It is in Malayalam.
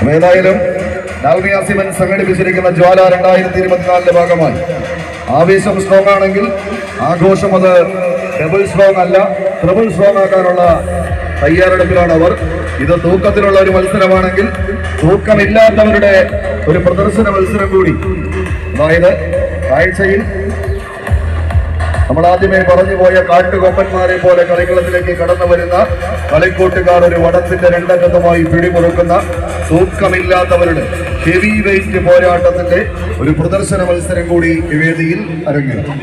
ഏതായാലും ഡാൽമിയ സിമന്റ് സംഘടിപ്പിച്ചിരിക്കുന്ന ജ്വാല 2024 ഭാഗമായി ആവേശം സ്ട്രോങ് ആണെങ്കിൽ ആഘോഷം അത് ഡബിൾ സ്ട്രോങ് അല്ല, ട്രിപ്പിൾ സ്ട്രോങ് ആക്കാനുള്ള തയ്യാറെടുപ്പിലാണ് അവർ. ഇത് തൂക്കത്തിലുള്ള ഒരു മത്സരമാണെങ്കിൽ തൂക്കമില്ലാത്തവരുടെ ഒരു പ്രദർശന മത്സരം കൂടി. അതായത് കാഴ്ചയിൽ നമ്മൾ ആദ്യമേ പറഞ്ഞു പോയ കാട്ടുകൊമ്പന്മാരെ പോലെ കളിക്കളത്തിലേക്ക് കടന്നു വരുന്ന കളിക്കൂട്ടുകാർ ഒരു വടത്തിന്റെ രണ്ടകത്തുമായി പിടിമുറുക്കുന്ന തൂക്കമില്ലാത്തവരുടെ ഹെവി വെയിറ്റ് പോരാട്ടത്തിന്റെ ഒരു പ്രദർശന മത്സരം കൂടി ഈ വേദിയിൽ അരങ്ങേറും.